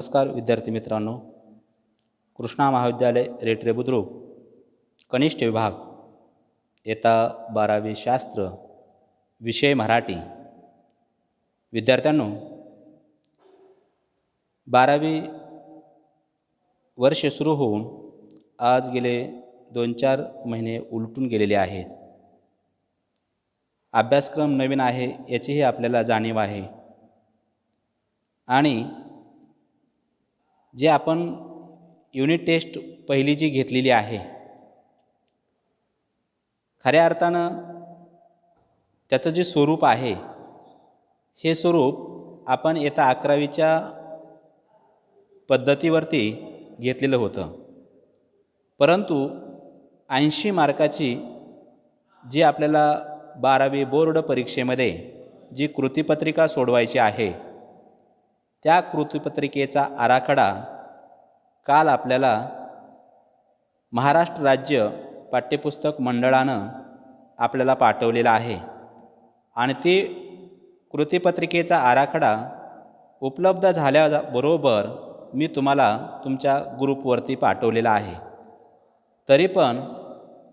नमस्कार विद्यार्थी मित्रांनो, कृष्णा महाविद्यालय रेटरे बुद्रुक कनिष्ठ विभाग इयत्ता 12वी शास्त्र विषय मराठी. विद्यार्थ्यांनो, 12वी वर्ष सुरू होऊन आज गेले 2-4 महिने उलटून गेलेले आहेत. अभ्यासक्रम नवीन आहे याचीही आपल्याला जाणीव आहे आणि जे आपण युनिट टेस्ट पहिली जी घेतलेली आहे, खऱ्या अर्थानं त्याचं जे स्वरूप आहे, हे स्वरूप आपण इयत्ता 11वीच्या पद्धतीवरती घेतलेलं होतं. परंतु 80 मार्काची जी आपल्याला 12वी बोर्ड परीक्षेमध्ये जी कृतीपत्रिका सोडवायची आहे, त्या कृतीपत्रिकेचा आराखडा काल आपल्याला महाराष्ट्र राज्य पाठ्यपुस्तक मंडळानं आपल्याला पाठवलेला आहे आणि ती कृतीपत्रिकेचा आराखडा उपलब्ध झाल्याबरोबर मी तुम्हाला तुमच्या ग्रुपवरती पाठवलेला आहे. तरी पण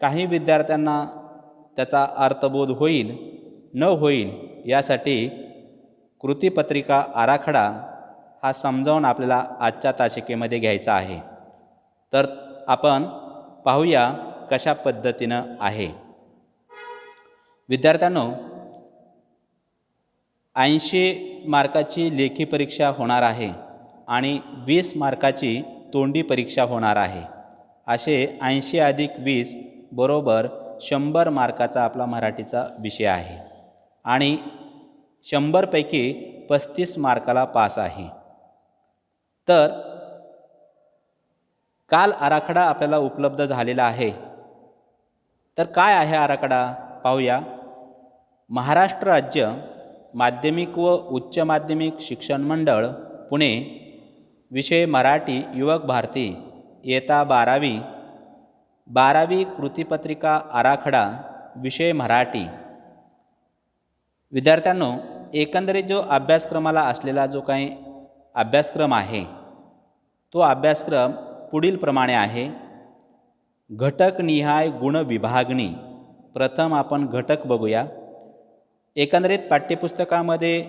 काही विद्यार्थ्यांना त्याचा अर्थबोध होईल न होईल यासाठी कृतीपत्रिका आराखडा हा समजावून आपल्याला आजच्या तासिकेमध्ये घ्यायचा आहे. तर आपण पाहूया कशा पद्धतीनं आहे. विद्यार्थ्यांनो, 80 मार्काची लेखी परीक्षा होणार आहे आणि 20 मार्काची तोंडी परीक्षा होणार आहे. असे 80 + 20 बरोबर 100 मार्काचा आपला मराठीचा विषय आहे आणि 100 पैकी 35 मार्काला पास आहे. तर काल आराखडा आपल्याला उपलब्ध झालेला आहे. तर काय आहे आराखडा पाहूया. महाराष्ट्र राज्य माध्यमिक व उच्च माध्यमिक शिक्षण मंडळ पुणे, विषय मराठी युवक भारती, इयत्ता 12वी कृतीपत्रिका आराखडा विषय मराठी. विद्यार्थ्यांनो, एकंदरीत जो अभ्यासक्रमाला असलेला जो काही अभ्यासक्रम आहे, तो अभ्यासक्रम पुढील प्रमाणे आहे. घटकनिहाय गुण विभागणी. प्रथम आपण घटक बघूया. एकंदरीत पाठ्यपुस्तकामध्ये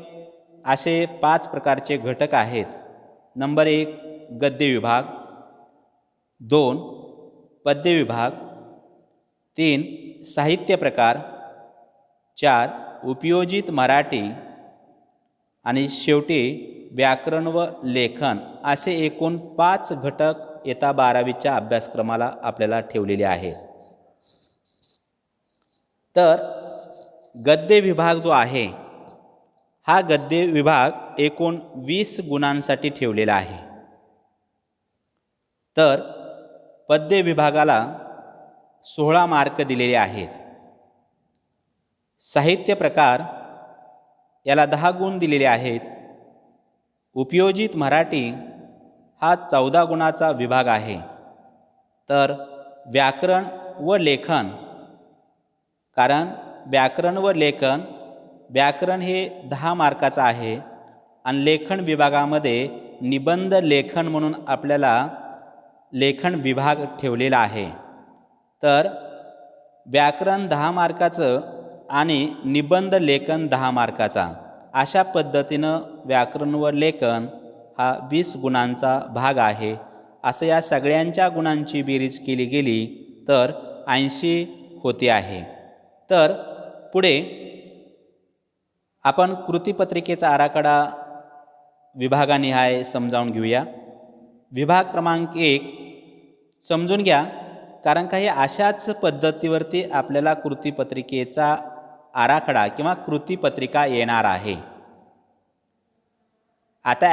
असे 5 प्रकारचे घटक आहेत. नंबर 1 गद्य विभाग, 2 पद्य विभाग, 3 साहित्य प्रकार, 4 उपयोजित मराठी आणि शेवटी व्याकरण व लेखन. असे एकूण 5 घटक इयत्ता 12वीच्या अभ्यासक्रमाला आपल्याला ठेवलेले आहेत. तर गद्य विभाग जो आहे, हा गद्य विभाग एकूण 20 गुणांसाठी ठेवलेला आहे. तर पद्य विभागाला 16 मार्क दिलेले आहेत. साहित्य प्रकार याला 10 गुण दिलेले आहेत. उपयोजित मराठी हा 14 गुणाचा विभाग आहे. तर व्याकरण व लेखन, कारण व्याकरण व लेखन, व्याकरण हे 10 मार्काचं आहे आणि लेखन विभागामध्ये निबंध लेखन म्हणून आपल्याला लेखन विभाग ठेवलेला आहे. तर व्याकरण 10 मार्काचं आणि निबंध लेखन 10 मार्काचा, अशा पद्धतीनं व्याकरण व लेखन हा 20 गुणांचा भाग आहे. असं या सगळ्यांच्या गुणांची बेरीज केली गेली तर 80 होते आहे. तर पुढे आपण कृतीपत्रिकेचा आराखडा विभागानिहाय समजावून घेऊया. विभाग क्रमांक 1 समजून घ्या, कारण काही अशाच पद्धतीवरती आपल्याला कृतीपत्रिकेचा आराखडा किंवा कृतीपत्रिका येणार आहे. आता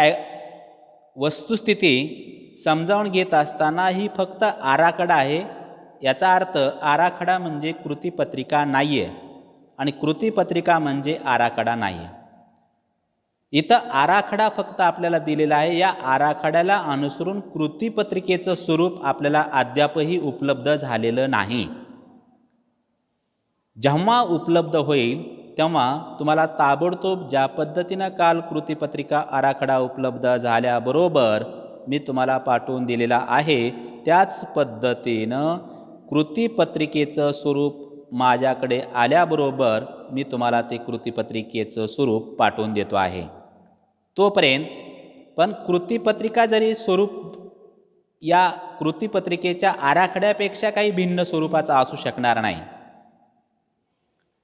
वस्तुस्थिती समजावून घेत असताना ही फक्त आराखडा आहे. याचा अर्थ आराखडा म्हणजे कृतीपत्रिका नाही आहे आणि कृतीपत्रिका म्हणजे आराखडा नाही आहे. इथं आराखडा फक्त आपल्याला दिलेला आहे. या आराखड्याला अनुसरून कृतीपत्रिकेचं स्वरूप आपल्याला अद्यापही उपलब्ध झालेलं नाही. जेव्हा उपलब्ध होईल तेव्हा तुम्हाला ताबडतोब ज्या पद्धतीनं काल कृतीपत्रिका आराखडा उपलब्ध झाल्याबरोबर मी तुम्हाला पाठवून दिलेला आहे, त्याच पद्धतीनं कृतीपत्रिकेचं स्वरूप माझ्याकडे आल्याबरोबर मी तुम्हाला ते कृतीपत्रिकेचं स्वरूप पाठवून देतो आहे. तोपर्यंत पण कृतीपत्रिका जरी स्वरूप या कृतीपत्रिकेच्या आराखड्यापेक्षा काही भिन्न स्वरूपाचा असू शकणार नाही.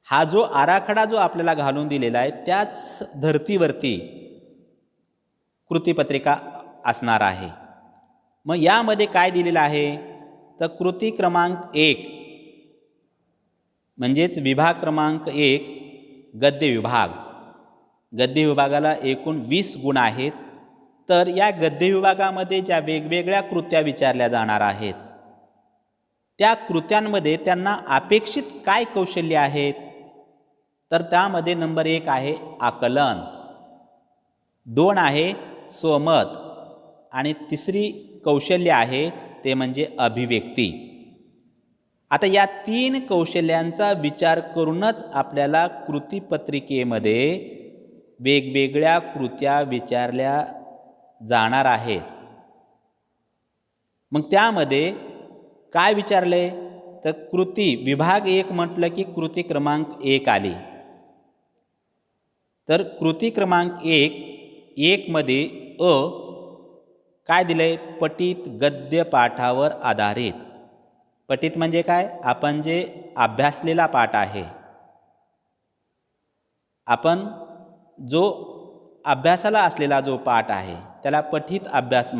हा जो आराखडा जो आपल्याला घालून दिलेला आहे त्याच धर्तीवरती कृतीपत्रिका असणार आहे. मग यामध्ये काय दिलेलं आहे तर कृती क्रमांक 1 म्हणजेच विभाग क्रमांक 1 गद्य विभाग. गद्य विभागाला एकूण 20 गुण आहेत. तर या गद्य विभागामध्ये ज्या वेगवेगळ्या कृत्या विचारल्या जाणार आहेत त्या कृत्यांमध्ये त्यांना अपेक्षित काय कौशल्य आहेत तर त्यामध्ये नंबर 1 आहे आकलन, 2 आहे स्वमत आणि तिसरी कौशल्य आहे ते म्हणजे अभिव्यक्ती. आता या 3 कौशल्यांचा विचार करूनच आपल्याला कृतीपत्रिकेमध्ये वेगवेगळ्या कृत्या विचारल्या जाणार आहेत. मग त्यामध्ये काय विचारले तर कृती विभाग 1 म्हटलं की कृती क्रमांक 1 आली. तर कृती क्रमांक 1 मध्ये काय दिले पठित गद्य पाठावर आधारित. पठित म्हणजे काय, आपण जे अभ्यासलेला पाठ आहे, आपण जो अभ्यासाला असलेला जो पाठ आहे त्याला पठित अभ्यास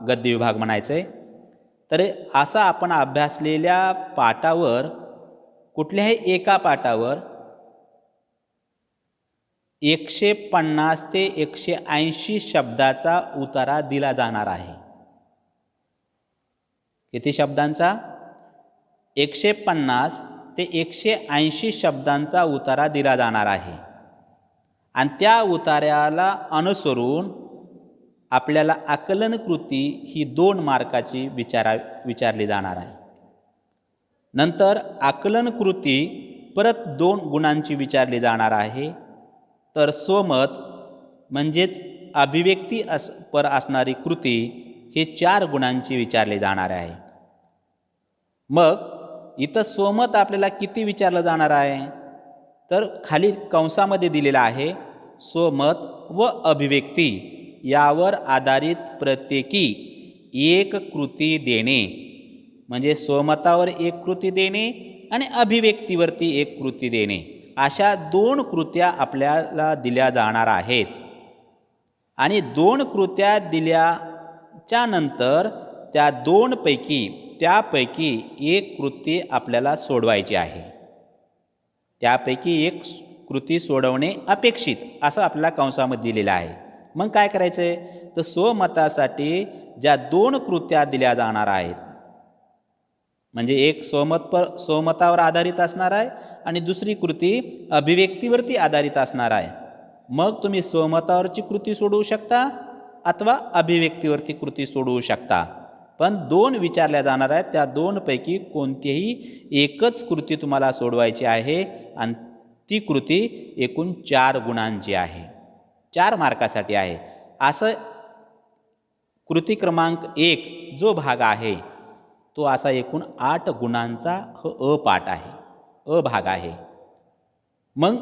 गद्य विभाग म्हणायचे. तर असा आपण अभ्यासलेल्या पाठावर कुठल्याही एका पाठावर 150 ते 180 शब्दाचा उतारा दिला जाणार आहे. किती शब्दांचा 150 ते 180 शब्दांचा उतारा दिला जाणार आहे. आणि त्या उतार्याला अनुसरून आपल्याला आकलन कृती ही 2 मार्काची विचारली जाणार आहे. नंतर आकलन कृती परत 2 गुणांची विचारली जाणार आहे. तर स्वमत म्हणजेच अभिव्यक्ती पर असणारी कृती हे 4 गुणांची विचारली जाणार आहे. मग इथं स्वमत आपल्याला किती विचारलं जाणार आहे तर खाली कंसामध्ये दिलेला आहे स्वमत व अभिव्यक्ती यावर आधारित प्रत्येकी 1 कृती देणे. म्हणजे स्वमतावर 1 कृती देणे आणि अभिव्यक्तीवरती 1 कृती देणे अशा 2 कृत्या आपल्याला दिल्या जाणार आहेत. आणि 2 कृत्या दिल्याच्या नंतर त्या 2 त्यापैकी 1 कृती आपल्याला सोडवायची आहे. त्यापैकी 1 कृती सोडवणे अपेक्षित असं आपल्याला कंसामध्ये दिलेलं आहे. मग काय करायचं आहे तर स्वमतासाठी ज्या 2 कृत्या दिल्या जाणार आहेत म्हणजे एक स्वमतावर आधारित असणार आहे आणि दुसरी कृती अभिव्यक्तीवरती आधारित असणार आहे. मग तुम्ही स्वमतावरची कृती सोडवू शकता अथवा अभिव्यक्तीवरती कृती सोडवू शकता. पण 2 विचारल्या जाणार आहेत, त्या 2 पैकी कोणतीही एकच कृती तुम्हाला सोडवायची आहे आणि ती कृती एकूण 4 गुणांची आहे, 4 मार्कासाठी आहे. असं कृती क्रमांक 1 जो भाग आहे तो असा एकूण 8 गुणांचा पाठ आहे, भाग आहे. मग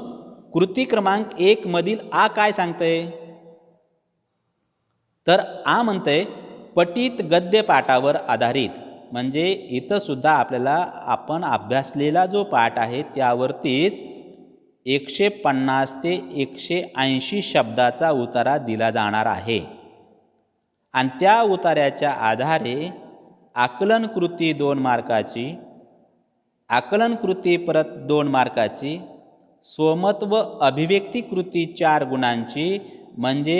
कृती क्रमांक 1 मधील काय सांगतंय तर म्हणतंय पठित गद्य पाठावर आधारित. म्हणजे इथं सुद्धा आपल्याला आपण अभ्यासलेला जो पाठ आहे त्यावरतीच 150 ते 180 शब्दाचा उतारा दिला जाणार आहे. आणि त्या उतार्याच्या आधारे आकलन कृती 2 मार्काची, आकलन कृती परत 2 मार्काची, स्वमत व अभिव्यक्ती कृती 4 गुणांची. म्हणजे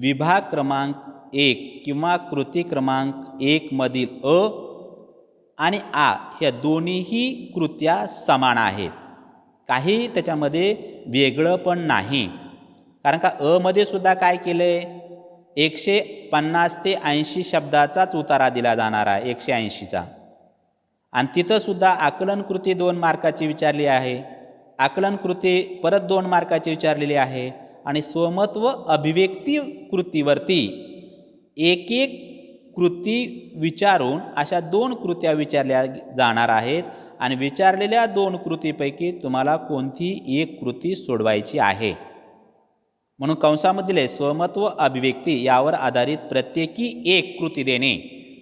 विभाग क्रमांक 1 किंवा कृती क्रमांक 1 मधील आणि ह्या दोन्हीही कृत्या समान आहेत. काही त्याच्यामध्ये वेगळं पण नाही. कारण का मध्ये सुद्धा काय केलं आहे 150 ते 80 शब्दाचाच उतारा दिला जाणार आहे 180चा. आणि तिथं सुद्धा आकलन कृती 2 मार्काची विचारली आहे. आकलन कृती परत 2 मार्काची विचारलेली आहे आणि स्वमत व अभिव्यक्ती कृतीवरती एक एक कृती विचारून अशा 2 कृत्या विचारल्या जाणार आहेत आणि विचारलेल्या 2 कृतीपैकी तुम्हाला कोणती एक कृती सोडवायची आहे. म्हणून कंसामध्ये दिले स्वमत व अभिव्यक्ती यावर आधारित प्रत्येकी एक कृती देणे,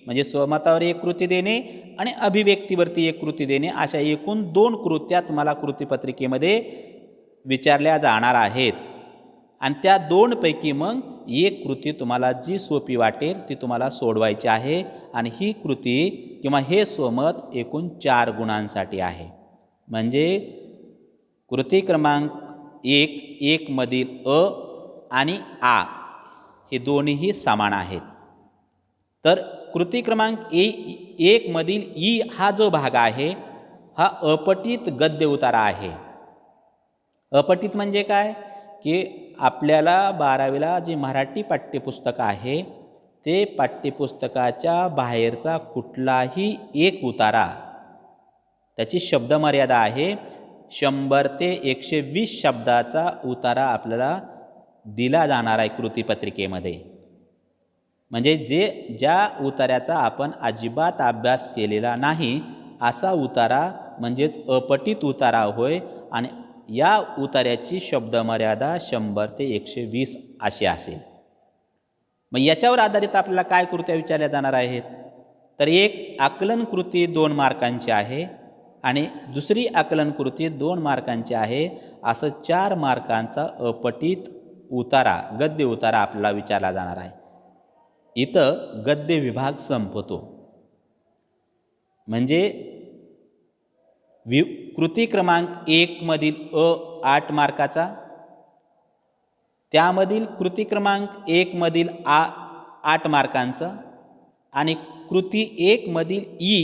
म्हणजे स्वमतावर एक कृती देणे आणि अभिव्यक्तीवरती एक कृती देणे, अशा एकूण 2 कृत्या तुम्हाला कृतीपत्रिकेमध्ये विचारल्या जाणार आहेत आणि त्या 2 पैकी मग एक कृती तुम्हाला जी सोपी वाटेल ती तुम्हाला सोडवायची आहे आणि ही कृती किंवा हे स्वमत एकूण 4 गुणांसाठी आहे. म्हणजे कृती क्रमांक 1 मधील अ आणि आ हे दोन्हीही समान आहेत. तर कृती क्रमांक 1 मधील ई हा जो भाग आहे हा अपठित गद्य उतारा आहे. अपठित म्हणजे काय की आपल्याला 12वीला जी मराठी पाठ्यपुस्तक आहे ते पाठ्यपुस्तकाच्या बाहेरचा कुठलाही एक उतारा, त्याची शब्दमर्यादा आहे 100 ते 120 शब्दाचा उतारा आपल्याला दिला जाणार आहे कृतीपत्रिकेमध्ये. म्हणजे ज्या उतार्याचा आपण अजिबात अभ्यास केलेला नाही असा उतारा म्हणजेच अपठित उतारा होय आणि या उतार्याची शब्दमर्यादा 100 ते 120 अशी असेल. मग याच्यावर आधारित आपल्याला काय कृत्या विचारल्या जाणार आहेत, तर एक आकलन कृती 2 मार्कांची आहे आणि दुसरी आकलन कृती 2 मार्कांची आहे. असं 4 मार्कांचा अपठित उतारा गद्य उतारा आपल्याला विचारला जाणार आहे. इथं गद्य विभाग संपतो. म्हणजे कृती क्रमांक 1 मधील अ 8 मार्काचा, त्यामधील कृती क्रमांक 1 मधील आ 8 मार्कांचा आणि कृती 1 मधील ई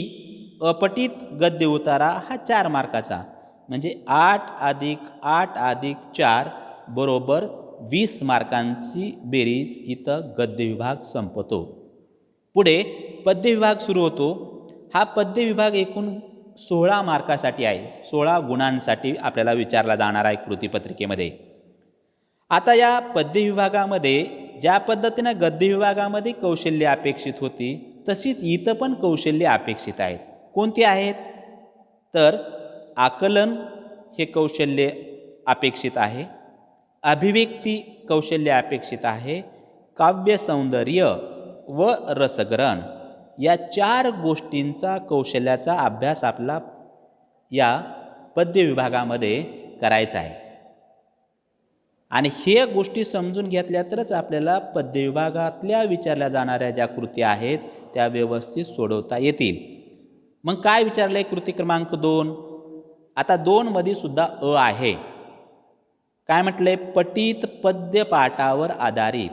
अपठित गद्य उतारा हा 4 मार्काचा. म्हणजे 8 अधिक 8 अधिक 4 बरोबर 20 मार्कांची बेरीज इथं गद्य विभाग संपतो. पुढे पद्य विभाग सुरू होतो. हा पद्य विभाग एकूण 16 मार्कासाठी आहे, 16 गुणांसाठी आपल्याला विचारला जाणार आहे कृतीपत्रिकेमध्ये. आता या पद्य विभागामध्ये ज्या पद्धतीनं गद्य विभागामध्ये कौशल्य अपेक्षित होती तशीच इथं पण कौशल्य अपेक्षित आहेत. कोणती आहेत, तर आकलन हे कौशल्य अपेक्षित आहे, अभिव्यक्ती कौशल्य अपेक्षित आहे, काव्य सौंदर्य व रसग्रहण या 4 गोष्टींचा कौशल्याचा अभ्यास आपला या पद्य विभागामध्ये करायचा आहे. आणि हे गोष्टी समजून घेतल्या तरच आपल्याला पद्य विभागातल्या विचारल्या जाणाऱ्या ज्या कृती आहेत त्या व्यवस्थित सोडवता येतील. मग काय विचारलंय कृती क्रमांक 2, आता 2 मध्ये सुद्धा अ आहे. काय म्हटलंय, पठित पद्य पाठावर आधारित.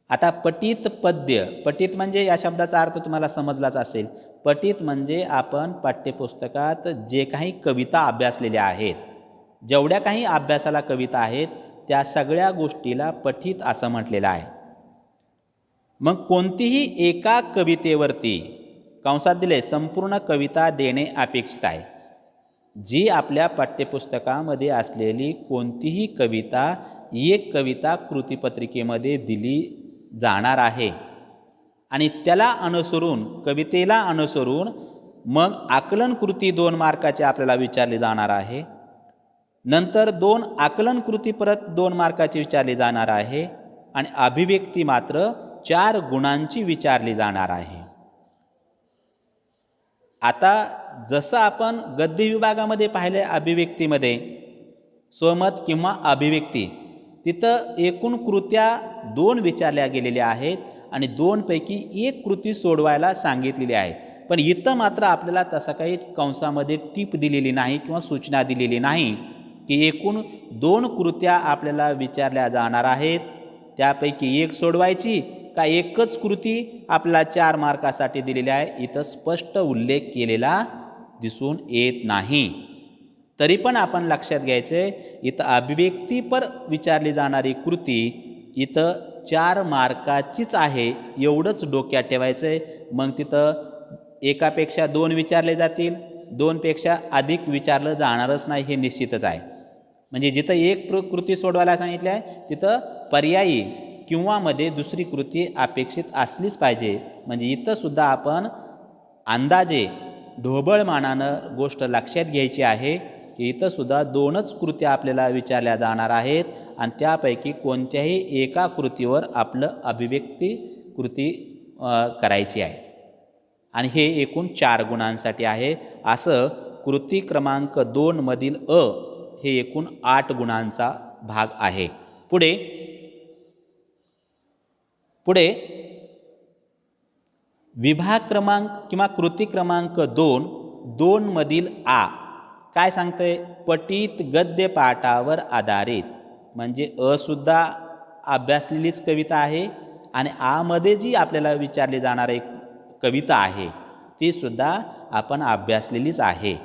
आता पठित पद्य, पठित म्हणजे या शब्दाचा अर्थ तुम्हाला समजलाच असेल. पठित म्हणजे आपण पाठ्यपुस्तकात जे काही कविता अभ्यासलेल्या आहेत, जेवढ्या काही अभ्यासाला कविता आहेत त्या सगळ्या गोष्टीला पठित असं म्हटलेलं आहे. मग कोणतीही एका कवितेवरती कंसात दिले संपूर्ण कविता देणे अपेक्षित आहे. जी आपल्या पाठ्यपुस्तकामध्ये असलेली कोणतीही कविता एक कविता कृतीपत्रिकेमध्ये दिली जाणार आहे आणि त्याला अनुसरून कवितेला अनुसरून मग आकलन कृती 2 मार्काची आपल्याला विचारली जाणार आहे. नंतर 2 आकलन कृती परत 2 मार्काची विचारली जाणार आहे आणि अभिव्यक्ती मात्र 4 गुणांची विचारली जाणार आहे. आता जसं आपण गद्य विभागामध्ये पाहिले अभिव्यक्तीमध्ये स्वमत किंवा अभिव्यक्ती तिथं एकूण कृत्या 2 विचारल्या गेलेल्या आहेत आणि 2 पैकी एक कृती सोडवायला सांगितलेली आहे. पण इथं मात्र आपल्याला तसं काही कंसामध्ये टीप दिलेली नाही किंवा सूचना दिलेली नाही की एकूण 2 कृत्या आपल्याला विचारल्या जाणार आहेत त्यापैकी एक सोडवायची का एकच कृती आपल्याला 4 मार्कासाठी दिलेली आहे. इथं स्पष्ट उल्लेख केलेला दिसून येत नाही. तरी पण आपण लक्षात घ्यायचे इथं अभिव्यक्तीपर विचारली जाणारी कृती इथं 4 मार्काचीच आहे एवढंच डोक्यात ठेवायचं आहे. मग तिथं एकापेक्षा 2 विचारले जातील, 2पेक्षा अधिक विचारलं जाणारच नाही हे निश्चितच आहे. म्हणजे जिथं एक कृती सोडवायला सांगितली आहे तिथं पर्यायी किंवा मध्ये दुसरी कृती अपेक्षित असलीच पाहिजे. म्हणजे इथंसुद्धा आपण अंदाजे ढोबळमानानं गोष्ट लक्षात घ्यायची आहे की इथंसुद्धा 2च कृत्या आपल्याला विचारल्या जाणार आहेत आणि त्यापैकी कोणत्याही एका कृतीवर आपलं अभिव्यक्ती कृती करायची आहे आणि हे एकूण 4 गुणांसाठी आहे. असं कृती क्रमांक 2 मधील हे एकूण 8 गुणांचा भाग आहे. पुढे विभाग क्रमांक किंवा कृती क्रमांक 2 मधील काय सांगतंय? पठित गद्य पाठावर आधारित. म्हणजे सुद्धा अभ्यासलेलीच कविता आहे आणि मध्ये जी आपल्याला विचारली जाणार एक कविता आहे ती सुद्धा आपण अभ्यासलेलीच आहे.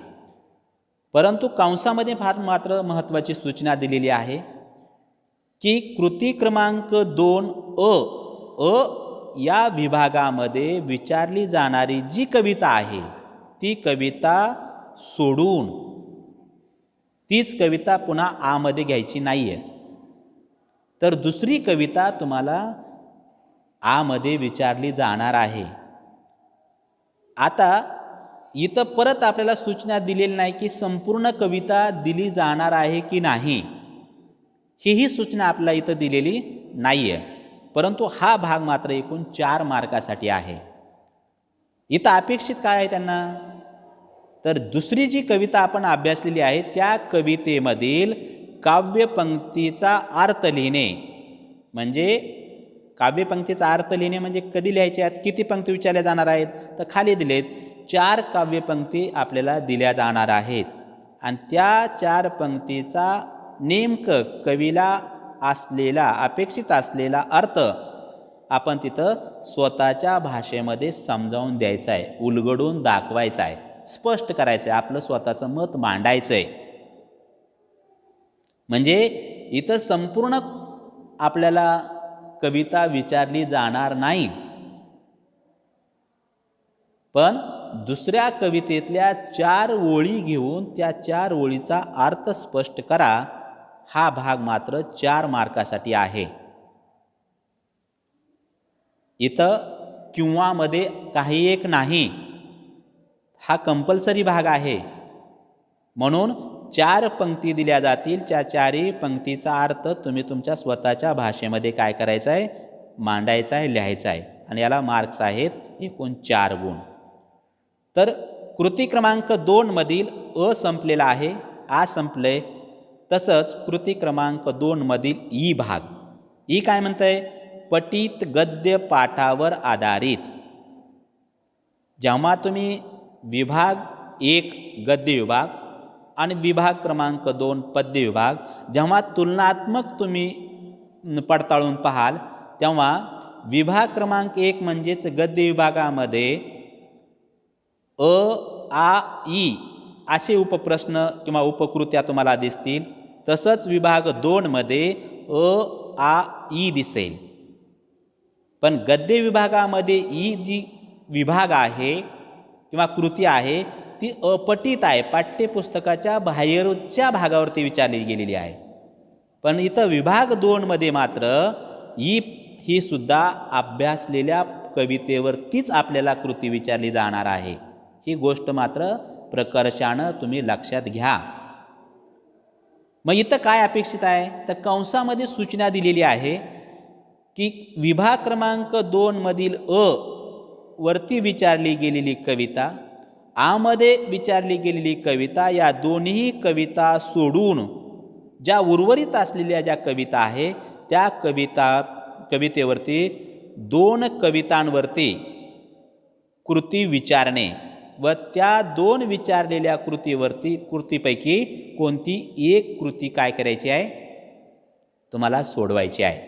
परंतु कंसामध्ये फार मात्र महत्त्वाची सूचना दिलेली आहे की कृती क्रमांक 2 या विभागामध्ये विचारली जाणारी जी कविता आहे ती कविता सोडून तीच कविता पुन्हा मध्ये घ्यायची नाही आहे. तर दुसरी कविता तुम्हाला मध्ये विचारली जाणार आहे. आता इथं परत आपल्याला सूचना दिलेली नाही की संपूर्ण कविता दिली जाणार आहे की नाही, ही सूचना आपल्याला इथं दिलेली नाही आहे. परंतु हा भाग मात्र एकूण 4 मार्कासाठी आहे. इथं अपेक्षित काय आहे त्यांना? तर दुसरी जी कविता आपण अभ्यासलेली आहे त्या कवितेमधील काव्यपंक्तीचा अर्थ लिहिणे. म्हणजे काव्यपंक्तीचा अर्थ लिहिणे म्हणजे कधी लिहायचे आहेत, किती पंक्ती विचारल्या जाणार आहेत? तर खाली दिलेत 4 काव्यपंक्ती आपल्याला दिल्या जाणार आहेत आणि त्या 4 पंक्तीचा नेमकं कवीला असलेला अपेक्षित असलेला अर्थ आपण तिथं स्वतःच्या भाषेमध्ये समजावून द्यायचा आहे, उलगडून दाखवायचा आहे, स्पष्ट करायचं आहे, आपलं स्वतःचं मत मांडायचं आहे. म्हणजे इथं संपूर्ण आपल्याला कविता विचारली जाणार नाही, पण दुसऱ्या कवितेतल्या 4 ओळी घेऊन त्या 4 ओळीचा अर्थ स्पष्ट करा. हा भाग मात्र 4 मार्कासाठी आहे. इथं किंवा मध्ये काही एक नाही, हा कंपल्सरी भाग आहे. म्हणून 4 पंक्ती दिल्या जातील. त्या 4ही पंक्तीचा अर्थ तुम्ही तुमच्या स्वतःच्या भाषेमध्ये काय करायचं आहे? मांडायचा आहे, लिहायचा आहे आणि याला मार्क्स आहेत एकूण 4 गुण. तर कृती क्रमांक 2 मधील संपलेला आहे, संपले. तसंच कृती क्रमांक 2 मधील भाग काय म्हणतंय? पठित गद्य पाठावर आधारित. जेव्हा तुम्ही विभाग 1 गद्य विभाग आणि विभाग क्रमांक 2 पद्य विभाग जेव्हा तुलनात्मक तुम्ही पडताळून पाहाल तेव्हा विभाग क्रमांक 1 म्हणजेच गद्य विभागामध्ये ई असे उपप्रश्न किंवा उपकृत्या तुम्हाला दिसतील. तसंच विभाग 2 मध्ये ई दिसेल. पण गद्य विभागामध्ये जी विभाग आहे किंवा कृती आहे ती अपठित आहे, पाठ्यपुस्तकाच्या बाहेरच्या भागावरती विचारली गेलेली आहे. पण इथं विभाग 2 मध्ये मात्र ही सुद्धा अभ्यासलेल्या कवितेवरतीच आपल्याला कृती विचारली जाणार आहे. ही गोष्ट मात्र प्रकर्षानं तुम्ही लक्षात घ्या. मग इथं काय अपेक्षित आहे? तर कंसामध्ये सूचना दिलेली आहे की विभाग क्रमांक 2 मधील वरती विचारली गेलेली कविता, मध्ये विचारली गेलेली कविता, या दोन्ही कविता सोडून ज्या उर्वरित असलेल्या ज्या कविता आहे त्या कवितेवरती 2 कवितांवरती कृती विचारणे व त्या 2 विचारलेल्या कृतीपैकी कोणती एक कृती काय करायची आहे? तुम्हाला सोडवायची आहे.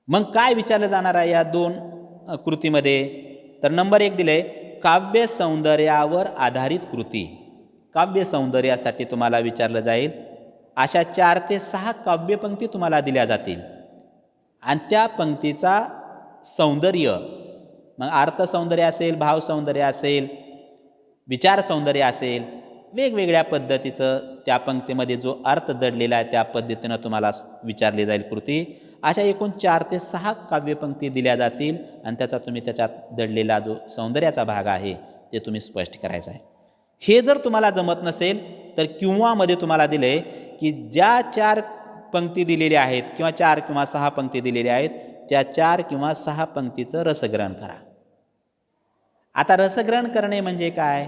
मग काय विचारलं जाणार आहे या 2 कृतीमध्ये? तर नंबर 1 दिले काव्य सौंदर्यावर आधारित कृती. काव्य सौंदर्यासाठी तुम्हाला विचारलं जाईल. अशा 4 ते 6 काव्यपंक्ती तुम्हाला दिल्या जातील आणि त्या पंक्तीचा सौंदर्य, मग अर्थ सौंदर्य असेल, भाव सौंदर्य असेल, विचार सौंदर्य असेल, वेगवेगळ्या पद्धतीचं त्या पंक्तीमध्ये जो अर्थ दडलेला आहे त्या पद्धतीनं तुम्हाला विचारली जाईल कृती. अशा एकूण 4 ते 6 काव्यपंक्ती दिल्या जातील आणि त्याचा तुम्ही त्याच्यात दडलेला जो सौंदर्याचा भाग आहे ते तुम्ही स्पष्ट करायचा आहे. हे जर तुम्हाला जमत नसेल तर किंवामध्ये तुम्हाला दिले की ज्या 4 पंक्ती दिलेल्या आहेत किंवा 4 किंवा 6 पंक्ती दिलेल्या आहेत त्या 4 किंवा 6 पंक्तीचं रसग्रहण करा. आता रसग्रहण करणे म्हणजे काय,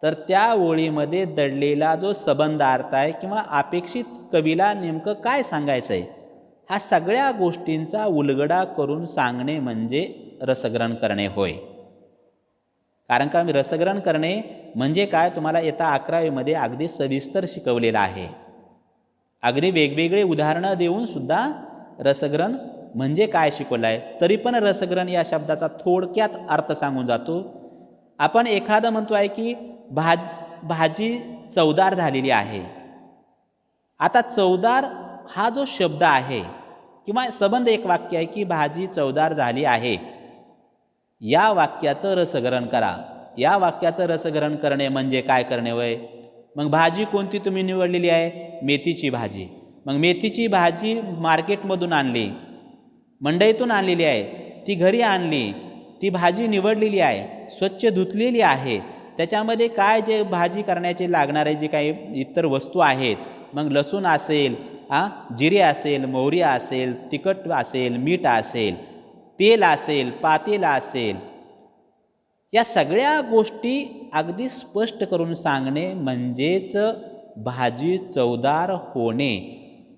तर त्या ओळीमध्ये दडलेला जो संबंध अर्थ आहे किंवा अपेक्षित कवीला नेमकं काय सांगायचं आहे ह्या सगळ्या गोष्टींचा उलगडा करून सांगणे म्हणजे रसग्रहण करणे होय. कारण का रसग्रहण करणे म्हणजे काय तुम्हाला येता 11वीमध्ये अगदी सविस्तर शिकवलेलं आहे. अगदी वेगवेगळे उदाहरणं देऊन सुद्धा रसग्रहण म्हणजे काय शिकवलं आहे. तरी पण रसग्रहण या शब्दाचा थोडक्यात अर्थ सांगून जातो. आपण एखादं म्हणतो आहे की भाजी चवदार झालेली आहे. आता चवदार हा जो शब्द आहे किंवा संबंध एक वाक्य आहे की भाजी चवदार झाली आहे, या वाक्याचं रसग्रहण करा. या वाक्याचं रसग्रहण करणे म्हणजे काय करणे होय. मग भाजी कोणती तुम्ही निवडलेली आहे, मेथीची भाजी. मग मेथीची भाजी मार्केटमधून आणली, मंडईतून आणलेली आहे, ती घरी आणली, ती भाजी निवडलेली आहे, स्वच्छ धुतलेली आहे. त्याच्यामध्ये काय जे भाजी करण्याचे लागणारे जे काही इतर वस्तू आहेत, मग लसूण असेल, जिरे असेल, मोहरी असेल, तिखट असेल, मीठ असेल, तेल असेल, पातेल असेल, या सगळ्या गोष्टी अगदी स्पष्ट करून सांगणे म्हणजेच भाजी चवदार होणे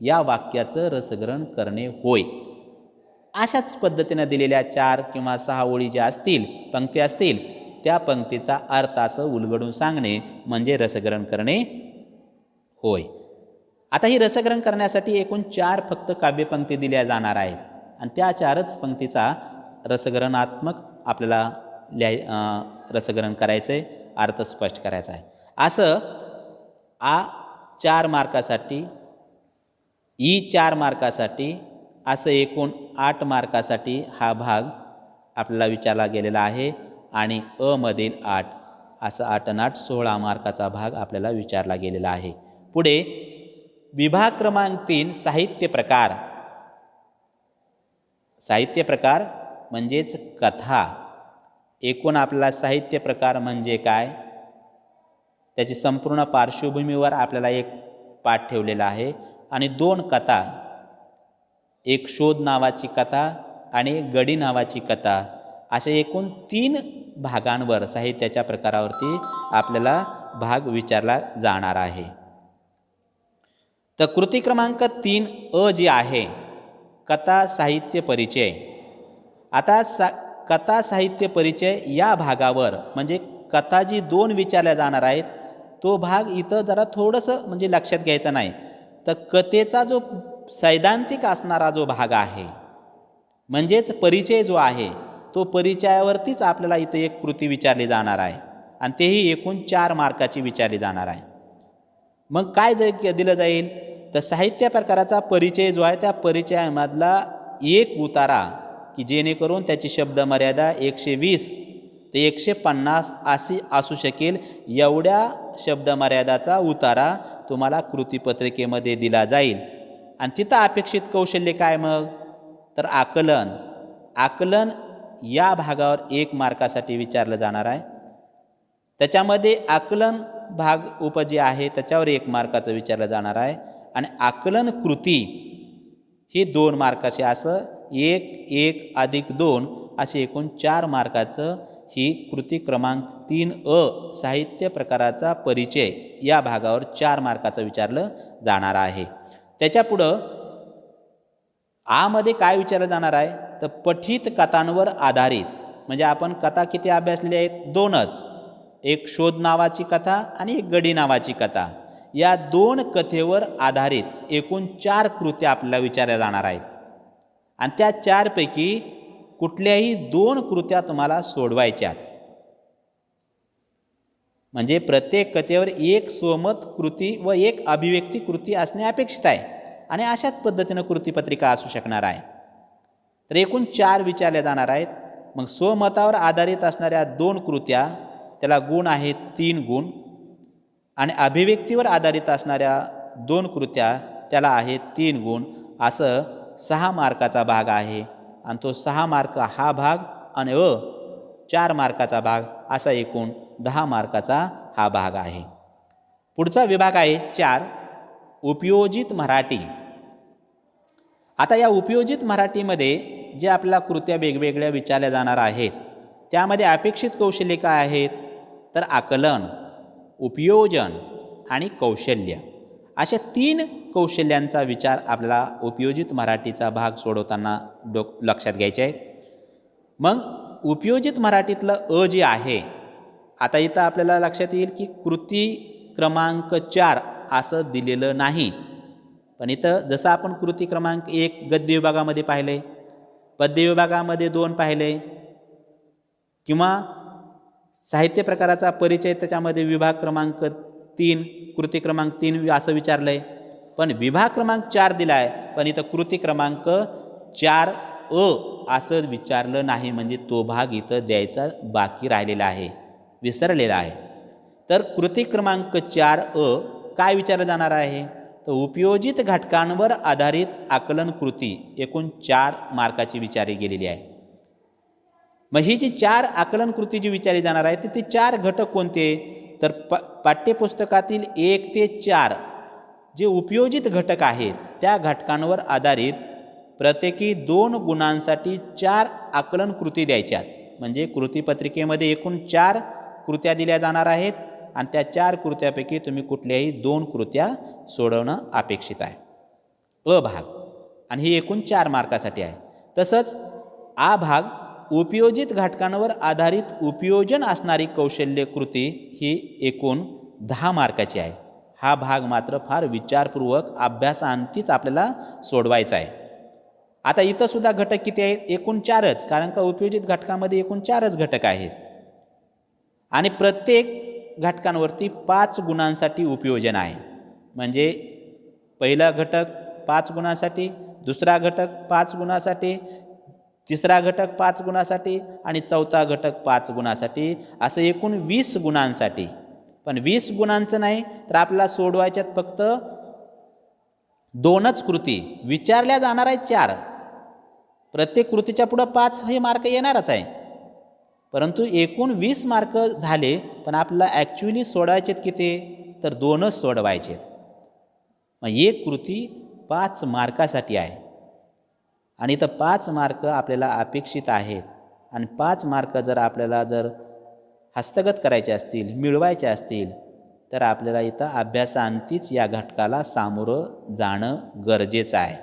या वाक्याचं रसग्रहण करणे होय. अशाच पद्धतीने दिलेल्या 4 किंवा 6 ओळी ज्या असतील, पंक्ती असतील, त्या पंक्तीचा अर्थ असं उलगडून सांगणे म्हणजे रसग्रहण करणे होय. आता ही रसग्रहण करण्यासाठी एकूण 4 फक्त काव्यपंक्ती दिल्या जाणार आहेत आणि त्या 4च पंक्तीचा रसग्रहणात्मक आपल्याला रसग्रहण करायचं आहे, अर्थ स्पष्ट करायचा आहे. असं 4 मार्कासाठी, 4 मार्कासाठी, असं एकूण 8 मार्कासाठी हा भाग आपल्याला विचारला गेलेला आहे आणि मधील 8 असं 8 आणि 8 16 मार्काचा भाग आपल्याला विचारला गेलेला आहे. पुढे विभाग क्रमांक 3 साहित्य प्रकार. साहित्य प्रकार म्हणजेच कथा. एकूण आपल्याला साहित्य प्रकार म्हणजे काय त्याची संपूर्ण पार्श्वभूमीवर आपल्याला एक पाठ ठेवलेला आहे आणि 2 कथा, एक शोध नावाची कथा आणि एक गडी नावाची कथा, असे एकूण 3 भागांवर साहित्याच्या प्रकारावरती आपल्याला भाग विचारला जाणार आहे. तर कृती क्रमांक 3 जी आहे कथा साहित्य परिचय. आता कथा साहित्य परिचय या भागावर म्हणजे कथा जी 2 विचारल्या जाणार आहेत तो भाग इथं जरा थोडंसं म्हणजे लक्षात घ्यायचं नाही. तर कथेचा जो सैद्धांतिक असणारा जो भाग आहे म्हणजेच परिचय जो आहे तो परिचयावरतीच आपल्याला इथं एक कृती विचारली जाणार आहे आणि तेही एकूण 4 मार्काची विचारली जाणार आहे. मग काय दिलं जाईल तर साहित्य प्रकाराचा परिचय जो आहे त्या परिचयामधला एक उतारा की जेणेकरून त्याची शब्द मर्यादा 120 ते 150 अशी असू शकेल एवढ्या शब्द मर्यादाचा उतारा तुम्हाला कृतीपत्रिकेमध्ये दिला जाईल. आणि तिथं अपेक्षित कौशल्य काय मग तर आकलन. आकलन या भागावर 1 मार्कासाठी विचारलं जाणार आहे. त्याच्यामध्ये आकलन भाग उपजी आहे त्याच्यावर 1 मार्काचं विचारलं जाणार आहे आणि आकलन कृती ही 2 मार्काची असं 1 1 अधिक 2 असे एकूण 4 मार्काचं ही कृती क्रमांक 3 साहित्य प्रकाराचा परिचय या भागावर 4 मार्काचं विचारलं जाणार आहे. त्याच्यापुढं मध्ये काय विचारलं जाणार आहे तर पठित कथांवर आधारित म्हणजे आपण कथा किती अभ्यासलेल्या आहेत 2च, एक शोध नावाची कथा आणि एक गडी नावाची कथा. या 2 कथेवर आधारित एकूण 4 कृत्या आपल्याला विचारल्या जाणार आहेत आणि त्या 4 पैकी कुठल्याही 2 कृत्या तुम्हाला सोडवायच्यात. म्हणजे प्रत्येक कथेवर 1 स्वमत कृती व 1 अभिव्यक्ती कृती असणे अपेक्षित आहे आणि अशाच पद्धतीनं कृतीपत्रिका असू शकणार आहे. तर एकूण 4 विचारल्या जाणार आहेत. मग स्वमतावर आधारित असणाऱ्या 2 कृत्या त्याला गुण आहेत 3 गुण आणि अभिव्यक्तीवर आधारित असणाऱ्या 2 कृत्या त्याला आहेत 3 गुण. असं 6 मार्काचा भाग आहे आणि तो 6 मार्क हा भाग आणि 4 मार्काचा भाग असा एकूण 10 मार्काचा हा भाग आहे. पुढचा विभाग आहे 4 उपयोजित मराठी. आता या उपयोजित मराठीमध्ये जे आपल्या कृत्या वेगवेगळ्या विचारल्या जाणार आहेत त्यामध्ये अपेक्षित कौशल्ये काय आहेत तर आकलन, उपयोजन आणि कौशल्य अशा 3 कौशल्यांचा विचार आपल्याला उपयोजित मराठीचा भाग सोडवताना लक्षात घ्यायचे आहे. मग उपयोजित मराठीतलं जे आहे, आता इथं आपल्याला लक्षात येईल की कृती क्रमांक 4 असं दिलेलं नाही. पण इथं जसं आपण कृती क्रमांक 1 गद्य विभागामध्ये पाहिले, पद्य विभागामध्ये 2 पाहिले किंवा साहित्य प्रकाराचा परिचय त्याच्यामध्ये विभाग क्रमांक 3 कृती क्रमांक 3 असं विचारलं आहे. पण विभाग क्रमांक 4 दिला आहे, पण इथं कृती क्रमांक 4 असं विचारलं नाही. म्हणजे तो भाग इथं द्यायचा बाकी राहिलेला आहे, विसरलेला आहे. तर कृती क्रमांक 4 काय विचारलं जाणार आहे तर उपयोजित घटकांवर आधारित आकलन कृती एकूण 4 मार्काची विचारली गेलेली आहे. मग ही जी 4 आकलन कृती जी विचारली जाणार आहे ते 4 घटक कोणते तर पाठ्यपुस्तकातील 1 ते 4 जे उपयोजित घटक आहेत त्या घटकांवर आधारित प्रत्येकी 2 गुणांसाठी 4 आकलन कृती द्यायच्यात. म्हणजे कृतीपत्रिकेमध्ये एकूण 4 कृत्या दिल्या जाणार आहेत आणि त्या 4 कृत्यापैकी तुम्ही कुठल्याही 2 कृत्या सोडवणं अपेक्षित आहे. भाग आणि ही एकूण 4 मार्कासाठी आहे. तसंच भाग उपयोजित घटकांवर आधारित उपयोजन असणारी कौशल्य कृती ही एकूण 10 मार्काची आहे. हा भाग मात्र फार विचारपूर्वक अभ्यासांतीच आपल्याला सोडवायचा आहे. आता इथं सुद्धा घटक किती आहेत एकूण 4च, कारण का उपयोजित घटकामध्ये एकूण 4च घटक आहेत आणि प्रत्येक घटकांवरती 5 गुणांसाठी उपयोजन आहे. म्हणजे पहिला घटक 5 गुणांसाठी, दुसरा घटक 5 गुणांसाठी, तिसरा घटक 5 गुणांसाठी आणि चौथा घटक 5 गुणांसाठी, असं एकूण 20 गुणांसाठी. पण 20 गुणांचं नाही तर आपल्याला सोडवायच्यात फक्त 2च कृती. विचारल्या जाणार आहेत 4. प्रत्येक कृतीच्या पुढं 5 हे मार्क येणारच आहे, परंतु एकूण 20 मार्क झाले. पण आपल्याला ॲक्च्युली सोडवायचेत किती तर 2च सोडवायचेत. मग एक कृती 5 मार्कासाठी आहे आणि इथं 5 मार्क आपल्याला अपेक्षित आहेत. आणि 5 मार्क जर आपल्याला हस्तगत करायचे असतील, मिळवायचे असतील तर आपल्याला इथं अभ्यासांतीच या घटकाला सामोरं जाणं गरजेचं आहे.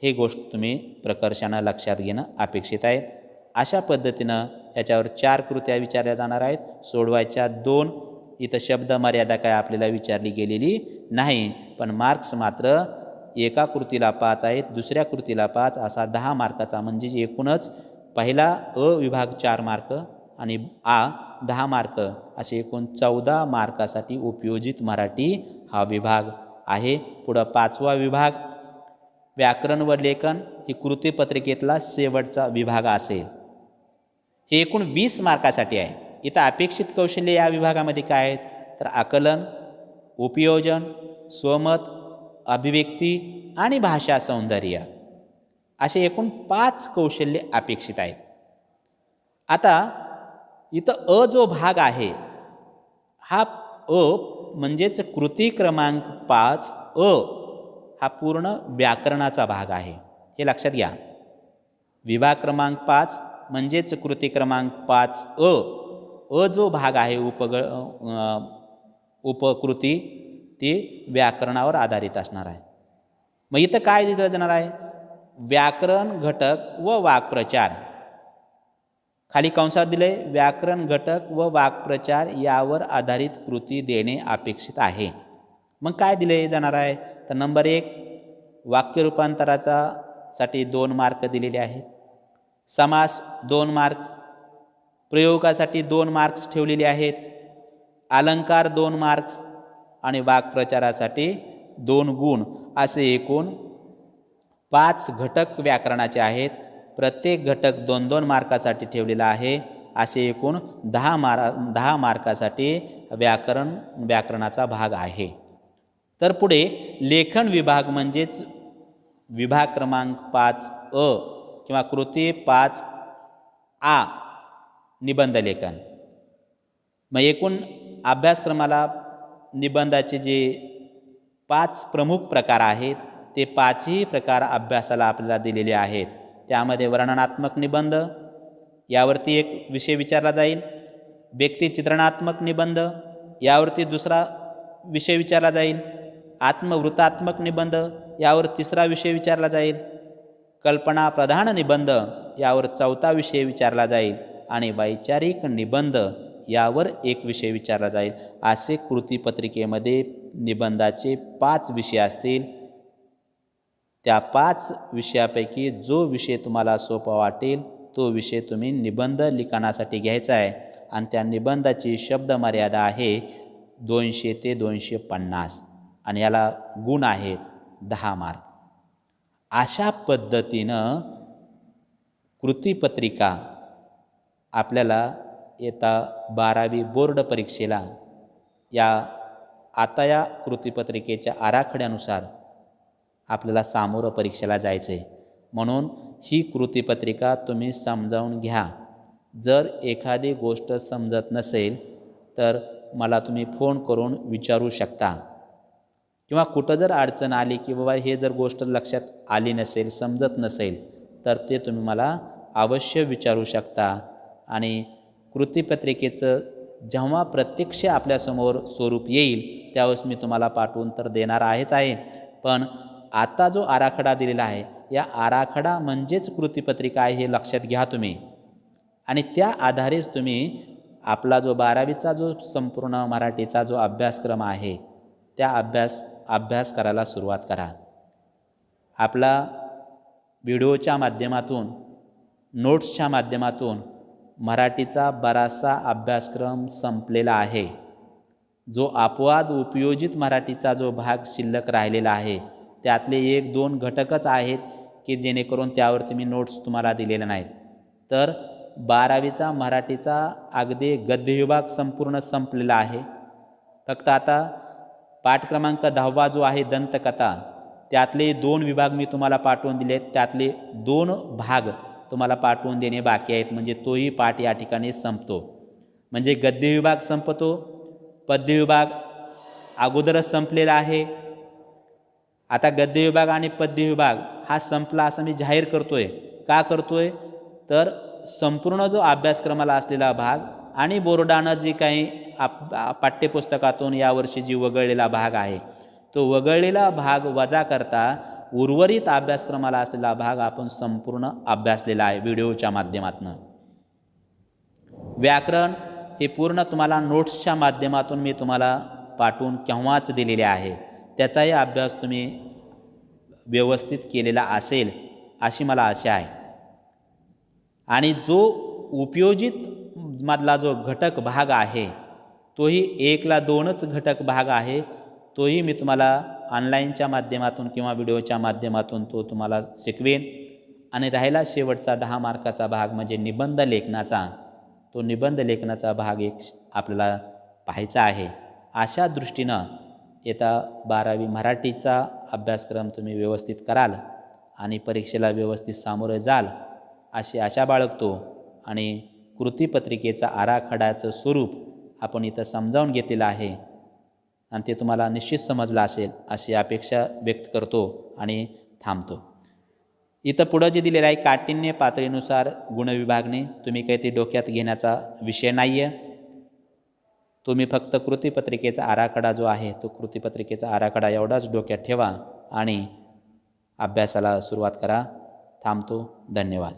हे गोष्ट तुम्ही प्रकर्षानं लक्षात घेणं अपेक्षित आहे. अशा पद्धतीनं याच्यावर 4 कृत्या विचारल्या जाणार आहेत, सोडवायच्या 2. इथं शब्द मर्यादा काय आपल्याला विचारली गेलेली नाही, पण मार्क्स मात्र एका कृतीला 5 आहेत, दुसऱ्या कृतीला 5 असा 10 मार्काचा. म्हणजे एकूणच पहिला विभाग 4 मार्क आणि 10 मार्क असे एकूण 14 मार्कासाठी उपयोजित मराठी हा विभाग आहे. पुढं 5वा विभाग व्याकरण व लेखन ही कृतीपत्रिकेतला शेवटचा विभाग असेल. हे एकूण 20 मार्कासाठी आहे. इथं अपेक्षित कौशल्य या विभागामध्ये काय आहेत तर आकलन, उपयोजन, स्वमत, अभिव्यक्ती आणि भाषा सौंदर्य असे एकूण 5 कौशल्ये अपेक्षित आहेत. आता इथं जो भाग आहे हा म्हणजेच कृती क्रमांक 5 हा पूर्ण व्याकरणाचा भाग आहे. हे लक्षात घ्या. विभाग क्रमांक 5 म्हणजेच कृती क्रमांक 5 जो भाग आहे उपकृती ती व्याकरणावर आधारित असणार आहे. मग इथं काय दिलं जाणार आहे व्याकरण घटक व वाक्प्रचार. खाली कंसात दिले व्याकरण घटक व वाक्प्रचार यावर आधारित कृती देणे अपेक्षित आहे. मग काय दिले जाणार आहे तर नंबर 1 वाक्य रूपांतराचा साठी 2 मार्क दिलेले आहेत. समास 2 मार्क, प्रयोगासाठी 2 मार्क्स ठेवलेले आहेत. अलंकार 2 मार्क्स आणि वाक्प्रचारासाठी 2 गुण असे एकूण 5 घटक व्याकरणाचे आहेत. प्रत्येक घटक 2-2 मार्कासाठी ठेवलेला आहे असे एकूण 10 मार्कासाठी व्याकरणाचा भाग आहे. तर पुढे लेखन विभाग म्हणजेच विभाग क्रमांक 5A किंवा कृती 5A निबंध लेखन. मग एकूण अभ्यासक्रमाला निबंधाचे जे 5 प्रमुख प्रकार आहेत ते 5ही प्रकार अभ्यासाला आपल्याला दिलेले आहेत. त्यामध्ये वर्णनात्मक निबंध यावरती एक विषय विचारला जाईल, व्यक्तिचित्रणात्मक निबंध यावरती दुसरा विषय विचारला जाईल, आत्मवृत्तात्मक निबंध यावर तिसरा विषय विचारला जाईल, कल्पना प्रधान निबंध यावर चौथा विषय विचारला जाईल आणि वैचारिक निबंध यावर एक विषय विचारला जाईल. असे कृतीपत्रिकेमध्ये निबंधाचे 5 विषय असतील. त्या 5 विषयापैकी जो विषय तुम्हाला सोपा वाटेल तो विषय तुम्ही निबंध लिखाणासाठी घ्यायचा आहे आणि त्या निबंधाची शब्द मर्यादा आहे 200 ते 250 आणि याला गुण आहेत 10 मार्क. अशा पद्धतीनं कृतीपत्रिका आपल्याला येता 12वी बोर्ड परीक्षेला या कृतीपत्रिकेच्या आराखड्यानुसार आपल्याला सामोरं परीक्षेला जायचं आहे. म्हणून ही कृतीपत्रिका तुम्ही समजावून घ्या. जर एखादी गोष्ट समजत नसेल तर मला तुम्ही फोन करून विचारू शकता किंवा कुठं जर अडचण आली की बाबा हे जर गोष्ट लक्षात आली नसेल, समजत नसेल तर ते तुम्ही मला अवश्य विचारू शकता. आणि कृतीपत्रिकेचं जेव्हा प्रत्यक्ष आपल्यासमोर स्वरूप येईल त्यावेळेस मी तुम्हाला पाठवून तर देणार आहे. पण आता जो आराखडा दिलेला आहे या आराखडा म्हणजेच कृतीपत्रिका आहे हे लक्षात घ्या तुम्ही. आणि त्या आधारेच तुम्ही आपला जो 12वीचा जो संपूर्ण मराठीचा जो अभ्यासक्रम आहे त्या अभ्यास करायला सुरुवात करा. आपला व्हिडिओच्या माध्यमातून, नोट्सच्या माध्यमातून मराठीचा बराचसा अभ्यासक्रम संपलेला आहे. जो अपवाद उपयोजित मराठीचा जो भाग शिल्लक राहिलेला आहे त्यातले 1-2 घटकच आहेत की जेणेकरून त्यावरती मी नोट्स तुम्हाला दिलेले नाहीत. तर 12वीचा मराठीचा अगदी गद्य विभाग संपूर्ण संपलेला आहे. फक्त आता पाठ क्रमांक 10वा जो आहे दंतकथा त्यातले 2 विभाग मी तुम्हाला पाठवून दिलेत. त्यातले 2 भाग तुम्हाला पाठवून देणे बाकी आहेत. म्हणजे तोही पाठ या ठिकाणी संपतो. म्हणजे गद्य विभाग संपतो, पद्य विभाग अगोदरच संपलेला आहे. आता गद्य विभाग आणि पद्य विभाग हा संपला असं मी जाहीर करतोय. का करतोय तर संपूर्ण जो अभ्यासक्रमाला असलेला भाग आणि बोर्डानं जी काही पाठ्यपुस्तकातून यावर्षी जी वगळलेला भाग आहे तो वगळलेला भाग वजा करता उर्वरित अभ्यासक्रमाला असलेला भाग आपण संपूर्ण अभ्यासलेला आहे व्हिडिओच्या माध्यमातून. व्याकरण हे पूर्ण तुम्हाला नोट्सच्या माध्यमातून मी तुम्हाला पाठवून केव्हाच दिलेले आहे. त्याचाही अभ्यास तुम्ही व्यवस्थित केलेला असेल अशी मला आशा आहे. आणि जो उपयोजित मधला जो घटक भाग आहे तोही 1ला 2च घटक भाग आहे. तोही मी तुम्हाला ऑनलाईनच्या माध्यमातून किंवा व्हिडिओच्या माध्यमातून तो तुम्हाला शिकवेन. आणि राहिला शेवटचा 10 मार्काचा भाग म्हणजे निबंध लेखनाचा. तो निबंध लेखनाचा भाग एक आपल्याला पाहायचा आहे. अशा दृष्टीनं येता 12वी मराठीचा अभ्यासक्रम तुम्ही व्यवस्थित कराल आणि परीक्षेला व्यवस्थित सामोरे जाल अशी आशा बाळगतो. आणि कृतीपत्रिकेचा आराखड्याचं स्वरूप आपण इथं समजावून घेतलेलं आहे आणि ते तुम्हाला निश्चित समजलं असेल अशी अपेक्षा व्यक्त करतो आणि थांबतो. इथं पुढं जे दिलेलं आहे काठिण्य पातळीनुसार गुणविभागणे, तुम्ही काही ते डोक्यात घेण्याचा विषय नाही आहे. तुम्ही फक्त कृतीपत्रिकेचा आराखडा जो आहे तो कृतीपत्रिकेचा आराखडा एवढाच डोक्यात ठेवा आणि अभ्यासाला सुरुवात करा. थांबतो. धन्यवाद.